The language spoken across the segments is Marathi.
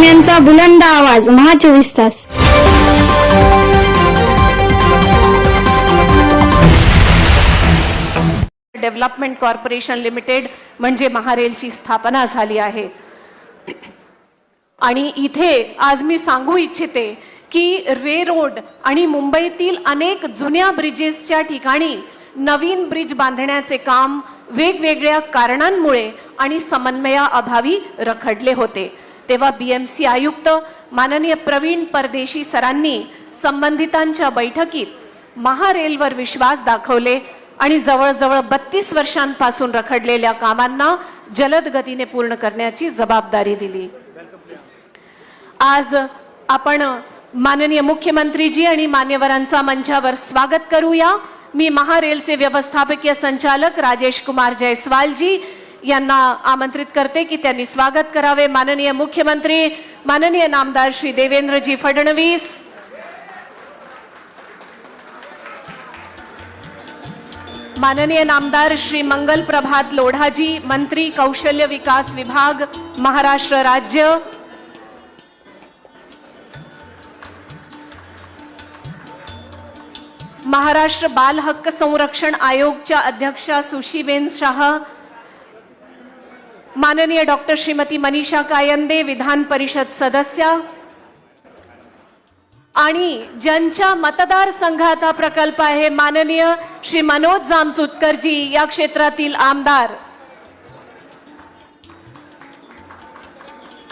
बातम्यांचा बुलंद आवाज महा 24 तास. डेव्हलपमेंट कॉर्पोरेशन लिमिटेड म्हणजे महारेलची स्थापना झाली आहे. आणि इथे आज मी सांगू इच्छिते की रे रोड आणि मुंबईतील अनेक जुन्या ब्रिजेसच्या ठिकाणी नवीन ब्रिज बांधण्याचे काम वेगवेगळ्या कारणांमुळे आणि समन्वयाअभावी रखडले होते. तेव्हा बीएमसी आयुक्त माननीय प्रवीण परदेशी सरांनी संबंधितांच्या बैठकीत महारेलवर विश्वास दाखवले आणि जवळजवळ 32 वर्षांपासून रखडलेल्या कामांना जलद गतीने पूर्ण करण्याची जबाबदारी दिली. आज आपण माननीय मुख्यमंत्रीजी आणि मान्यवरांचा मंचावर स्वागत करूया. मी महारेलचे व्यवस्थापकीय संचालक राजेश कुमार जयस्वालजी यांना आमंत्रित करते की त्यांनी स्वागत करावे. माननीय मुख्यमंत्री माननीय नामदार श्री देवेंद्रजी फडणवीस, माननीय नामदार श्री मंगल प्रभात लोढाजी, मंत्री कौशल्य विकास विभाग महाराष्ट्र राज्य, महाराष्ट्र बाल हक्क संरक्षण आयोगच्या अध्यक्षा सुशीबेन शाह, माननीय डॉक्टर श्रीमती मनीषा कायंदे विधान परिषद सदस्य आणि ज्यांच्या मतदारसंघात हा प्रकल्प आहे माननीय श्री मनोज जामसुतकरजी या क्षेत्रातील आमदार.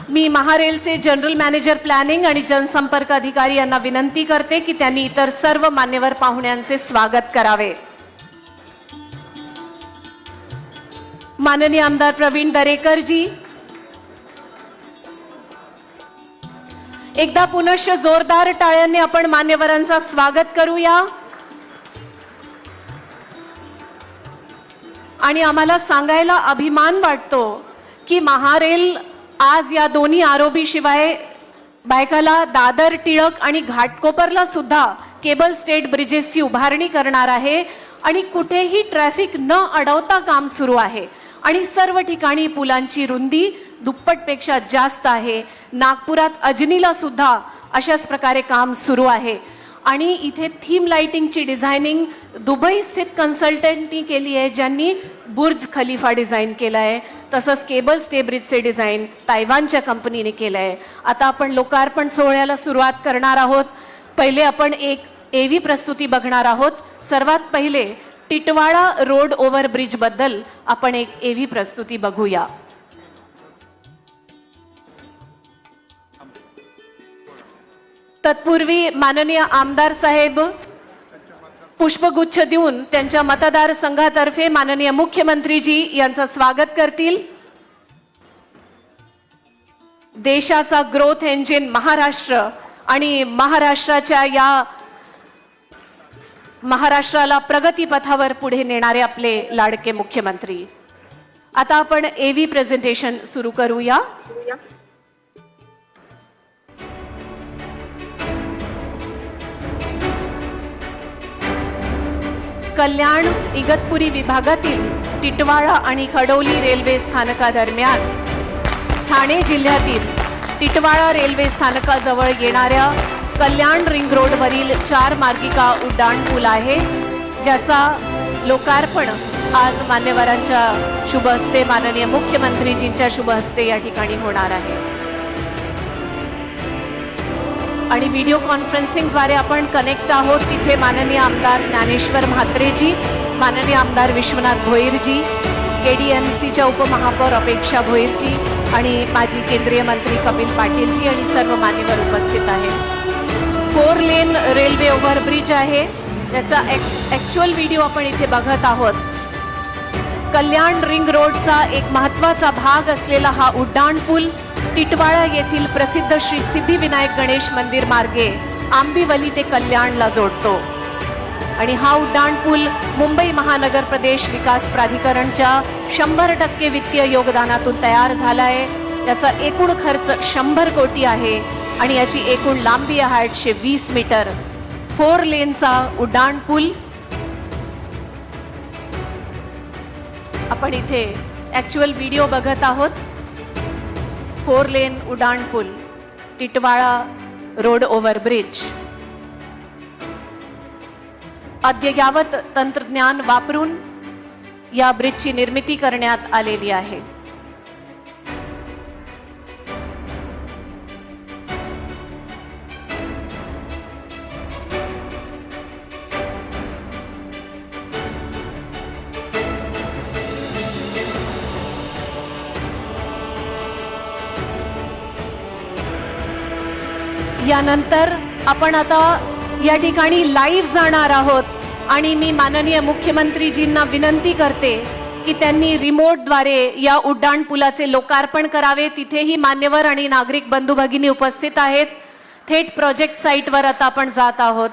मी महारेलचे जनरल मॅनेजर प्लॅनिंग आणि जनसंपर्क अधिकारी यांना विनंती करते की त्यांनी इतर सर्व मान्यवर पाहुण्यांचे स्वागत करावे. माननीय आमदार प्रवीण दरेकरजी, एकदा पुनश्च जोरदार टाळ्यांनी आपण मान्यवरांचा स्वागत करूया. आणि आम्हाला सांगायला अभिमान वाटतो की महारेल आज या दोन्ही आरोबी शिवाय बायकाला, दादर, टिळक आणि घाटकोपरला सुद्धा केबल स्टेट ब्रिजेसची उभारणी करणार आहे आणि कुठेही ट्रॅफिक न अडवता काम सुरू आहे आणि सर्व ठिकाणी पुलांची रुंदी दुप्पटपेक्षा जास्त आहे. नागपुरात अजनीला सुद्धा अशाच प्रकारे काम सुरू आहे आणि इथे थीम लाइटिंगची डिझायनिंग दुबई स्थित कन्सल्टंटनी केली आहे, ज्यांनी बुर्ज खलिफा डिझाईन केला आहे. तसंच केबल स्टे ब्रिजचे डिझाईन तायवानच्या कंपनीने केलं आहे. आता आपण लोकार्पण सोहळ्याला सुरुवात करणार आहोत. पहिले आपण एक एव्ही प्रस्तुती बघणार आहोत. सर्वात पहिले टिटवाळा रोड ओव्हर ब्रिज बद्दल आपण एक एव्ही प्रस्तुती बघूया. तत्पूर्वी माननीय आमदार साहेब पुष्पगुच्छ देऊन त्यांच्या मतदारसंघातर्फे माननीय मुख्यमंत्रीजी यांचं स्वागत करतील. देशाचा ग्रोथ इंजिन महाराष्ट्र आणि महाराष्ट्राला प्रगतीपथावर पुढे नेणारे आपले लाडके मुख्यमंत्री. आता आपण एव्ही प्रेझेंटेशन सुरू करूया. कल्याण इगतपुरी विभागातील टिटवाळा आणि खडोली रेल्वे स्थानकादरम्यान ठाणे जिल्ह्यातील टिटवाळा रेल्वे स्थानकाजवळ येणाऱ्या कल्याण रिंग रोडवरील 4 मार्गिका उड्डाण पूल आहे, ज्याचा लोकार्पण आज मान्यवरांच्या शुभ हस्ते, माननीय मुख्यमंत्रीजींच्या शुभ हस्ते या ठिकाणी होणार आहे. आणि व्हिडिओ कॉन्फरन्सिंगद्वारे आपण कनेक्ट आहोत. तिथे माननीय आमदार ज्ञानेश्वर म्हात्रेजी, माननीय आमदार विश्वनाथ भोईरजी, केडीएमसीच्या उपमहापौर अपेक्षा भोईरजी आणि माजी केंद्रीय मंत्री कपिल पाटीलजी आणि सर्व मान्यवर उपस्थित आहेत. 4 लेन रेल्वे ओव्हरब्रिज आहे, त्याचा ॲक्च्युअल व्हिडिओ आपण इथे बघत आहोत. कल्याण रिंग रोडचा एक महत्त्वाचा भाग असलेला हा उड्डाण पूल टिटवाळा येथील प्रसिद्ध श्री सिद्धिविनायक गणेश मंदिर मार्गे आंबिवली ते कल्याणला जोडतो. आणि हा उड्डाण पूल मुंबई महानगर प्रदेश विकास प्राधिकरणच्या 100% वित्तीय योगदानातून तयार झाला आहे. याचा एकूण खर्च 100 कोटी आहे आणि याची एकूण लांबी आहे 820 मीटर. 4 लेनचा उड्डाण पूल आपण इथे ॲक्च्युअल व्हिडिओ बघत आहोत. 4 लेन उड्डाण पूल टिटवाळा रोड ओव्हरब्रिज अद्ययावत तंत्रज्ञान वापरून या ब्रिजची निर्मिती करण्यात आलेली आहे. यानंतर आपण आता या ठिकाणी लाईव्ह जाणार आहोत आणि मी माननीय मुख्यमंत्रीजींना विनंती करते की त्यांनी रिमोटद्वारे या उड्डाण पुलाचे लोकार्पण करावे. तिथेही मान्यवर आणि नागरिक बंधू भगिनी उपस्थित आहेत. थेट प्रोजेक्ट साइटवर आता आपण जात आहोत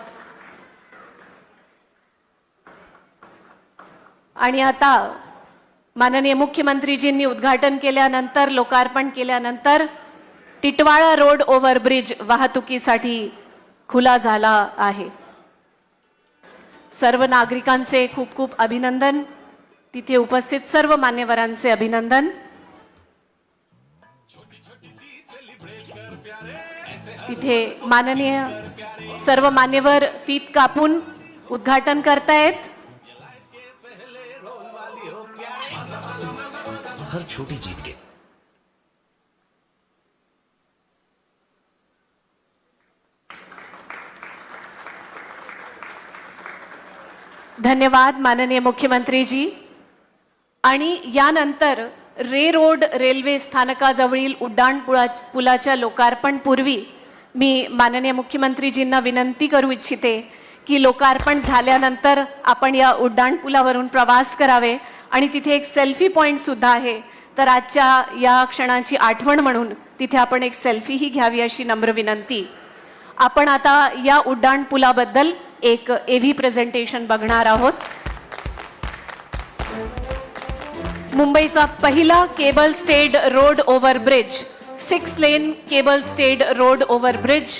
आणि आता माननीय मुख्यमंत्रीजींनी उद्घाटन केल्यानंतर लोकार्पण केल्यानंतर टिटवाळा रोड ओव्हरब्रिज वाहतुकीसाठी खुला झाला आहे. सर्व नागरिकांचे खूप खूप अभिनंदन. तिथे उपस्थित सर्व मान्यवरांचे अभिनंदन. तिथे माननीय सर्व मान्यवर फीत कापून उद्घाटन करतायत. हर छोटी जीत के धन्यवाद माननीय मुख्यमंत्रीजी. आणि यानंतर रोड रेल्वे स्थानकाजवळील उड्डाण पुलाच्या लोकार्पण पूर्वी मी माननीय मुख्यमंत्रीजींना विनंती करू इच्छिते की लोकार्पण झाल्यानंतर आपण या उड्डाण पुलावरून प्रवास करावे आणि तिथे एक सेल्फी पॉइंट सुद्धा आहे. तर आजच्या या क्षणांची आठवण म्हणून तिथे आपण एक सेल्फीही घ्यावी अशी नम्र विनंती. आपण आता या उड्डाण पुलाबद्दल एक एव्ही प्रेझेंटेशन बघणार आहोत. मुंबईचा पहिला केबल स्टेड रोड ओव्हरब्रिज 6 लेन केबल स्टेड रोड ओव्हरब्रिज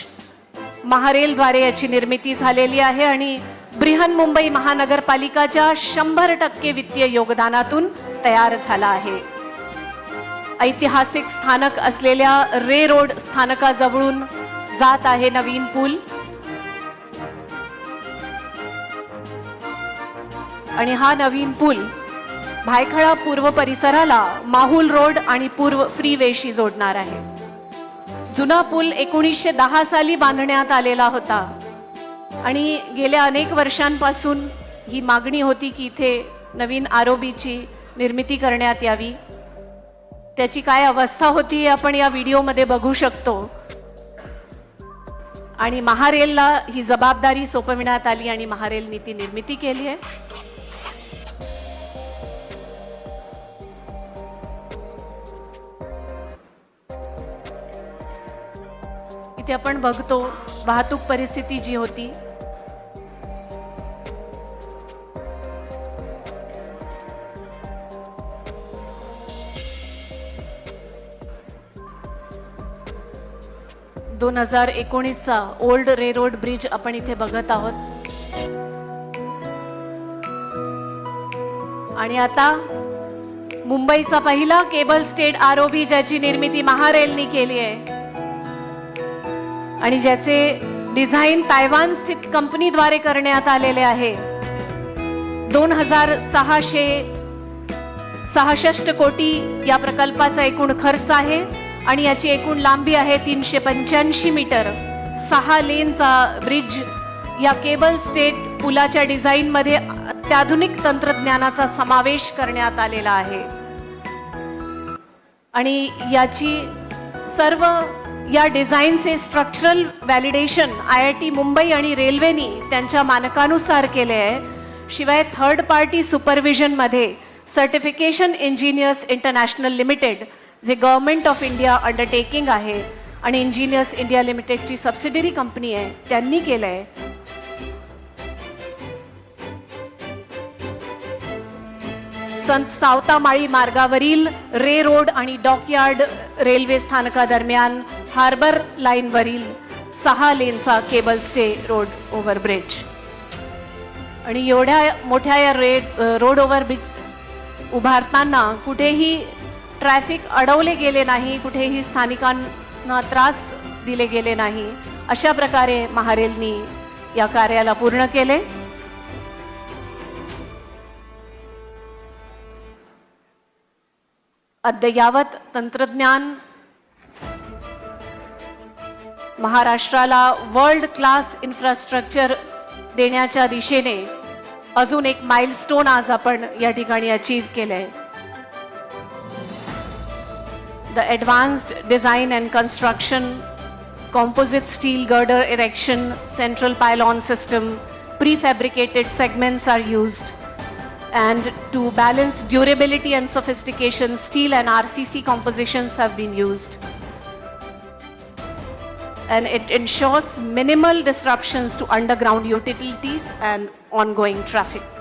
महारेलद्वारे याची निर्मिती झालेली आहे आणि बृहन्मुंबई महानगरपालिकाच्या 100% वित्तीय योगदानातून तयार झाला आहे. ऐतिहासिक स्थानक असलेल्या रोड स्थानकाजवळून जात आहे नवीन पूल आणि हा नवीन पूल भायखळा पूर्व परिसराला माहुल रोड आणि पूर्व फ्रीवेशी जोडणार आहे. जुना पूल 1910 साली बांधण्यात आलेला होता आणि गेल्या अनेक वर्षांपासून ही मागणी होती की इथे नवीन आरओबीची निर्मिती करण्यात यावी. त्याची काय अवस्था होती हे आपण या व्हिडिओमध्ये बघू शकतो. आणि महारेलला ही जबाबदारी सोपविण्यात आली आणि महारेलनी ती निर्मिती केली आहे. इथे आपण बघतो वाहतूक परिस्थिती जी होती चा ओल्ड रोड ब्रिज आपण इथे बघत आहोत. आणि आता मुंबईचा पहिला केबल स्टेड आरओबी ज्याची निर्मिती महारेलनी केली आहे आणि ज्याचे डिझाईन तायवान स्थित कंपनीद्वारे करण्यात आलेले आहे. 2666 कोटी या प्रकल्पाचा एकूण खर्च आहे आणि याची एकूण लांबी आहे 385 मीटर. 6 लेनचा ब्रिज या केबल स्टेड पुलाच्या डिझाईन मध्ये अत्याधुनिक तंत्रज्ञानाचा समावेश करण्यात आलेला आहे आणि याची सर्व या डिझाईनचे स्ट्रक्चरल व्हॅलिडेशन IIT मुंबई आणि रेल्वेनी त्यांच्या मानकानुसार केले आहे. शिवाय थर्ड पार्टी सुपरविजन मध्ये सर्टिफिकेशन इंजिनियर्स इंटरनॅशनल लिमिटेड जे गव्हर्नमेंट ऑफ इंडिया अंडरटेकिंग आहे आणि इंजिनियर्स इंडिया लिमिटेडची सबसिडरी कंपनी आहे त्यांनी केलंय. संत सावतामाळी मार्गावरील रोड आणि डॉकयार्ड रेल्वे स्थानकादरम्यान हार्बर लाईनवरील 6 लेनचा केबल स्टे रोड ओव्हरब्रिज आणि एवढ्या मोठ्या या रोड ओव्हरब्रिज उभारताना कुठेही ट्रॅफिक अडवले गेले नाही, कुठेही स्थानिकांना त्रास दिले गेले नाही. अशा प्रकारे महारेलनी या कार्याला पूर्ण केले. अद्ययावत तंत्रज्ञान महाराष्ट्राला वर्ल्ड क्लास इन्फ्रास्ट्रक्चर देण्याच्या दिशेने अजून एक माइलस्टोन आज आपण या ठिकाणी अचीव केले. The advanced design and construction, composite steel girder erection, central pylon system, prefabricated segments are used, and to balance durability and sophistication, steel and RCC compositions have been used, and it ensures minimal disruptions to underground utilities and ongoing traffic.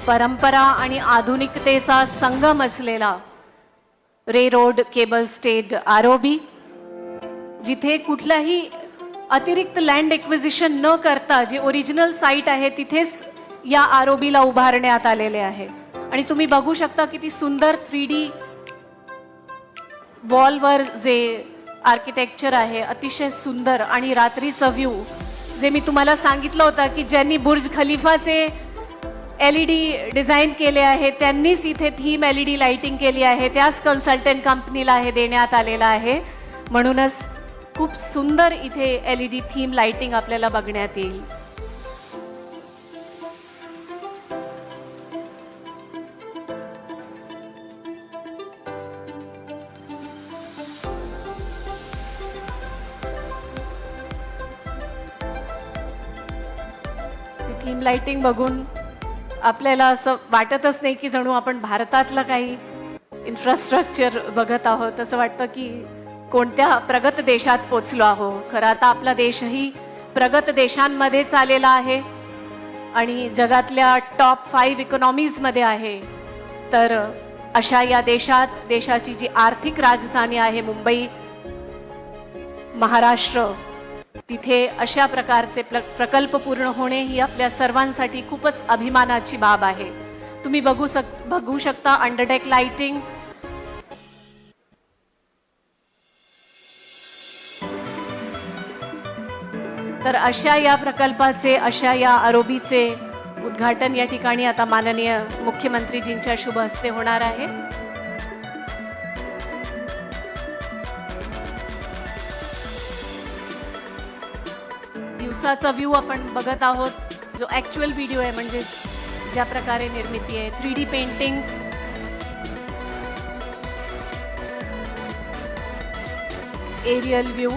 परंपरा आणि आधुनिकतेचा संगम असलेला रेरोड केबल स्टेड आरओबी, जिथे कुठलाही अतिरिक्त लँड एक्विजिशन न करता जे ओरिजिनल साईट आहे तिथेच या आरओबीला उभारण्यात आलेले आहे. आणि तुम्ही बघू शकता किती सुंदर 3D वॉलवर जे आर्किटेक्चर आहे, अतिशय सुंदर. आणि रात्रीचा व्ह्यू जे मी तुम्हाला सांगितलं होतं की ज्यांनी बुर्ज खलिफाचे LED डिझाईन केले आहे त्यांनीच इथे थीम LED लाइटिंग केली आहे, त्याच कन्सल्टंट कंपनीला हे देण्यात आलेलं आहे. म्हणूनच खूप सुंदर इथे LED थीम लाइटिंग आपल्याला बघण्यात येईल. थीम लाइटिंग बघून आपल्याला असं वाटतच नाही की जणू आपण भारतातलं काही इन्फ्रास्ट्रक्चर बघत आहोत. असं वाटतं की कोणत्या प्रगत देशात पोचलो आहोत. खरं आता आपला देशही प्रगत देशांमध्येच आलेला आहे आणि जगातल्या टॉप 5 इकॉनॉमीजमध्ये आहे. तर अशा या देशात देशाची जी आर्थिक राजधानी आहे मुंबई, महाराष्ट्र, तिथे अशा प्रकारचे प्रकल्प पूर्ण होणे ही आपल्या सर्वांसाठी खूपच अभिमानाची बाब आहे. तुम्ही बघू शकता अंडरडेक लाइटिंग, तर अशा या प्रकल्पाचे, अशा या आरओबीचे उद्घाटन या ठिकाणी आता माननीय मुख्यमंत्रीजींच्या शुभ हस्ते होणार आहे. दिवसाचा व्ह्यू आपण बघत आहोत, जो ॲक्च्युअल व्हिडिओ आहे, म्हणजे ज्या प्रकारे निर्मिती आहे. 3D पेंटिंग्स, एरियल व्ह्यू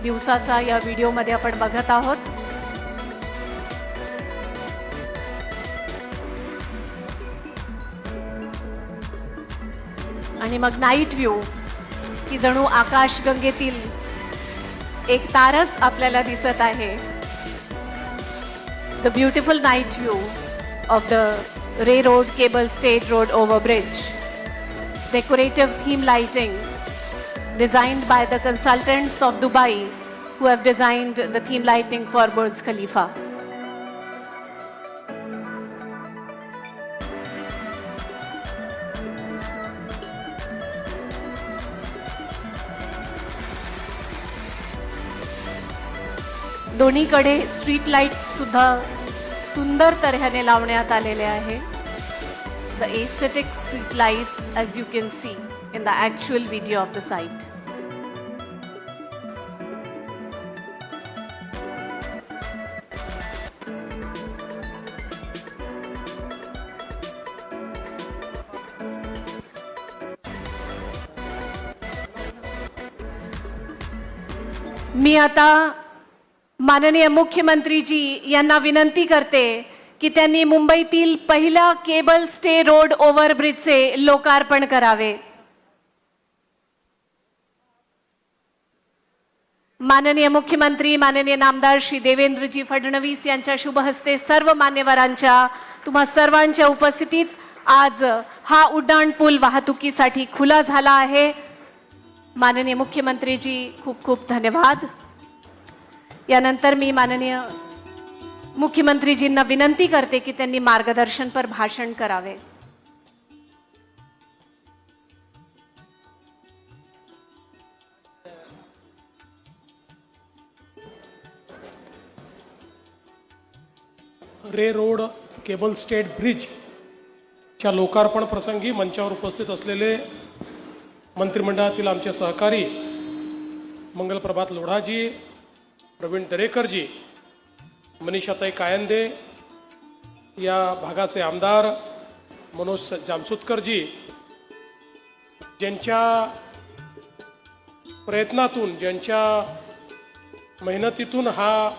दिवसाचा या व्हिडिओमध्ये आपण बघत आहोत. आणि मग नाईट व्ह्यू, की जणू आकाशगंगेतील एक तारस आपल्याला दिसत आहे. The beautiful night view of the Reay Road cable stayed road overbridge. Decorative theme lighting designed by the consultants of Dubai who have designed the theme lighting for Burj Khalifa. दोन्हीकडे स्ट्रीट लाईट सुद्धा सुंदर तऱ्हेने लावण्यात आलेले आहे. The aesthetic street lights, as you can see in the actual video of the site. मी आता माननीय मुख्यमंत्रीजी यांना विनंती करते की त्यांनी मुंबईतील पहिल्या केबल स्टे रोड ओव्हरब्रिजचे लोकार्पण करावे. माननीय मुख्यमंत्री माननीय नामदार श्री देवेंद्रजी फडणवीस यांच्या शुभ हस्ते सर्व मान्यवरांच्या तुम्हा सर्वांच्या उपस्थितीत आज हा उड्डाण पूल वाहतुकीसाठी खुला झाला आहे। माननीय मुख्यमंत्रीजी खूप खूप धन्यवाद। यानंतर मी माननीय मुख्यमंत्रीजींना विनंती करते की त्यांनी मार्गदर्शनपर भाषण करावे। रे रोड केबल स्टेट ब्रिज च्या लोकार्पण प्रसंगी मंचावर उपस्थित असलेले मंत्रिमंडळातील आमचे सहकारी मंगलप्रभात लोढाजी, प्रवीण दरेकरजी, मनीषाताई कायंदे, या भागाचे आमदार मनोज जामसुतकरजी, ज्यांच्या प्रयत्नातून ज्यांच्या मेहनतीतून हा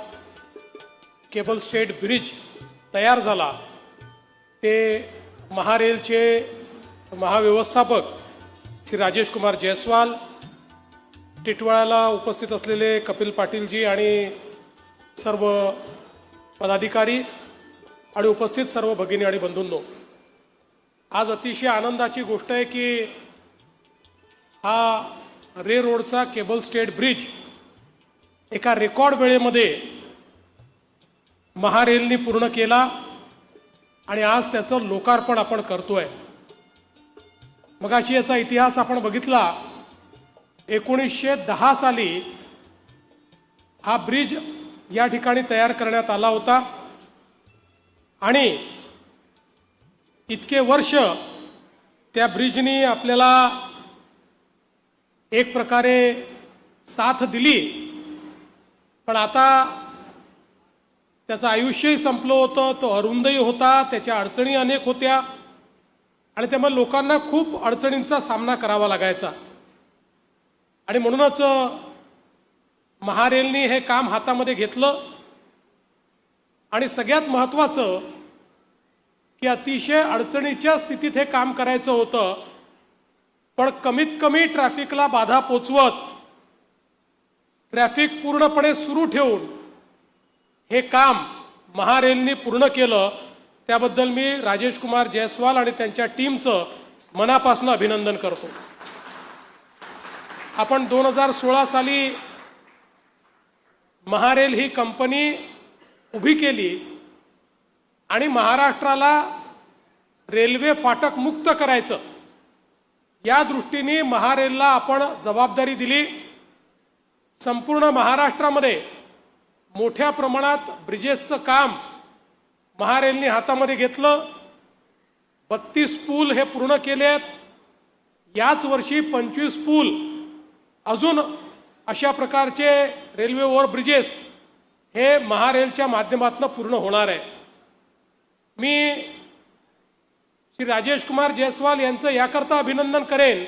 केबल स्टेट ब्रिज तयार झाला, ते महारेलचे महाव्यवस्थापक श्री राजेश कुमार जयस्वाल, टिटवाळ्याला उपस्थित असलेले कपिल पाटीलजी आणि सर्व पदाधिकारी आणि उपस्थित सर्व भगिनी आणि बंधूंनो, आज अतिशय आनंदाची गोष्ट आहे की हा रे रोडचा केबल स्टेट ब्रिज एका रेकॉर्ड वेळेमध्ये महारेलनी पूर्ण केला आणि आज त्याचं लोकार्पण आपण करतोय। मगाशी याचा इतिहास आपण बघितला। 1910 साली हा ब्रिज या ठिकाणी तयार करण्यात आला होता आणि इतके वर्ष त्या ब्रिजनी आपल्याला एक प्रकारे साथ दिली, पण आता त्याचं आयुष्यही संपलं होतं, तो अरुंदही होता, त्याच्या अडचणी अनेक होत्या आणि त्यामुळे लोकांना खूप अडचणींचा सामना करावा लागायचा। आणि म्हणूनच महारेलनी हे काम हातामध्ये घेतलं आणि सगळ्यात महत्त्वाचं की अतिशय अडचणीच्या स्थितीत हे काम करायचं होतं, पण कमीत कमी ट्रॅफिकला बाधा पोचवत ट्रॅफिक पूर्णपणे सुरू ठेवून हे काम महारेलनी पूर्ण केलं। त्याबद्दल मी राजेश कुमार जयस्वाल आणि त्यांच्या टीमचं मनापासून अभिनंदन करतो। आपण 2016 साली महारेल ही कंपनी उभी केली आणि महाराष्ट्राला रेल्वे फाटक मुक्त करायचं या दृष्टीने महारेलला आपण जबाबदारी दिली। संपूर्ण महाराष्ट्रामध्ये मोठ्या प्रमाणात ब्रिजेसचं काम महारेलनी हातामध्ये घेतलं। 32 पूल हे पूर्ण केलेत। याच वर्षी 25 पूल अजून अशा प्रकारचे रेल्वे ओव्हर ब्रिजेस हे महारेलच्या माध्यमातून पूर्ण होणार आहे। मी श्री राजेश कुमार जयस्वाल यांचं याकरता अभिनंदन करेन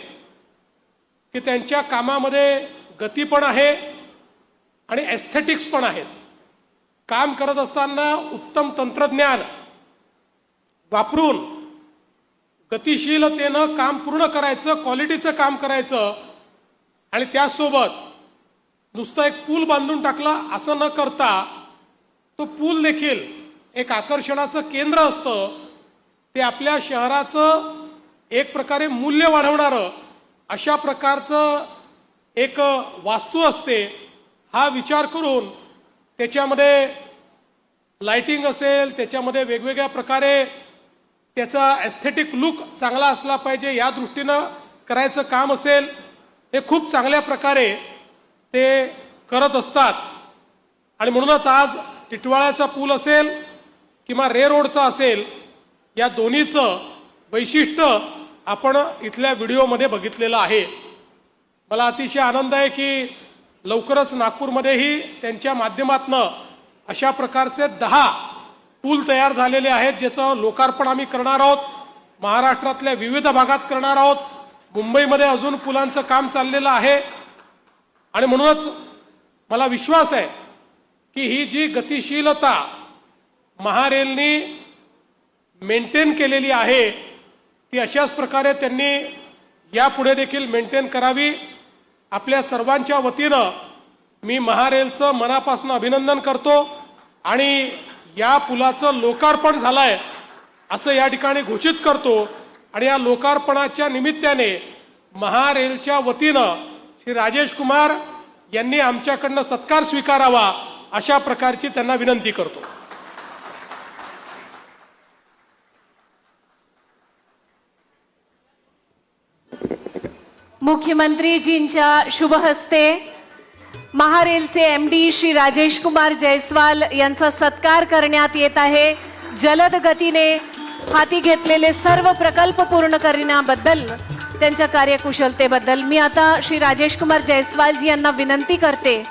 की त्यांच्या कामामध्ये गती पण आहे आणि एस्थेटिक्स पण आहेत। काम करत असताना उत्तम तंत्रज्ञान वापरून गतिशीलतेनं काम पूर्ण करायचं, क्वालिटीचं काम करायचं आणि त्यासोबत नुसतं एक पूल बांधून टाकला असं न करता तो पूल देखील एक आकर्षणाचं केंद्र असतं। ते आपल्या शहराचं एक प्रकारे मूल्य वाढवणारं अशा प्रकारचं एक वास्तू असते। हा विचार करून त्याच्यामध्ये लाइटिंग असेल, त्याच्यामध्ये वेगवेगळ्या प्रकारे त्याचा एस्थेटिक लुक चांगला असला पाहिजे या दृष्टीनं करायचं काम असेल, हे खूप चांगल्या प्रकारे ते करत असतात। आणि म्हणूनच आज टिटवाळ्याचा पूल असेल किंवा रे रोडचा असेल, या दोन्हीचं वैशिष्ट्य आपण इथल्या व्हिडिओमध्ये बघितलेलं आहे। मला अतिशय आनंद आहे की लवकरच नागपूरमध्येही त्यांच्या माध्यमातून अशा प्रकारचे 10 पूल तयार झालेले आहेत, ज्याचं लोकार्पण आम्ही करणार आहोत। महाराष्ट्रातल्या विविध भागात करणार आहोत। मुंबईमध्ये अजून पुलांचं काम चाललेलं आहे आणि म्हणूनच मला विश्वास आहे की ही जी गतिशीलता महारेलनी मेंटेन केलेली आहे ती अशाच प्रकारे त्यांनी यापुढे देखील मेंटेन करावी। आपल्या सर्वांच्या वतीनं मी महारेलचं मनापासून अभिनंदन करतो आणि या पुलाचं लोकार्पण झालंय असं या ठिकाणी घोषित करतो आणि या लोकार्पणाच्या निमित्ताने महारेलच्या वतीनं श्री राजेश कुमार यांनी आमच्याकडनं सत्कार स्वीकारावा अशा प्रकारची त्यांना विनंती करतो. मुख्यमंत्रीजींच्या शुभ हस्ते महारेलचे एमडी श्री राजेश कुमार जयस्वाल यांचा सत्कार करण्यात येत आहे. जलद गतीने हाती घेतलेले सर्व प्रकल्प पूर्ण करण्याबद्दल त्यांच्या कार्यकुशलतेबद्दल मी आता श्री राजेश कुमार जयस्वालजी यांना विनंती करते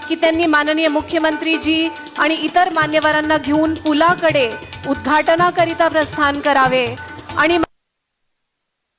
की त्यांनी माननीय मुख्यमंत्रीजी आणि इतर मान्यवरांना घेऊन पुलाकडे उद्घाटनाकरिता प्रस्थान करावे आणि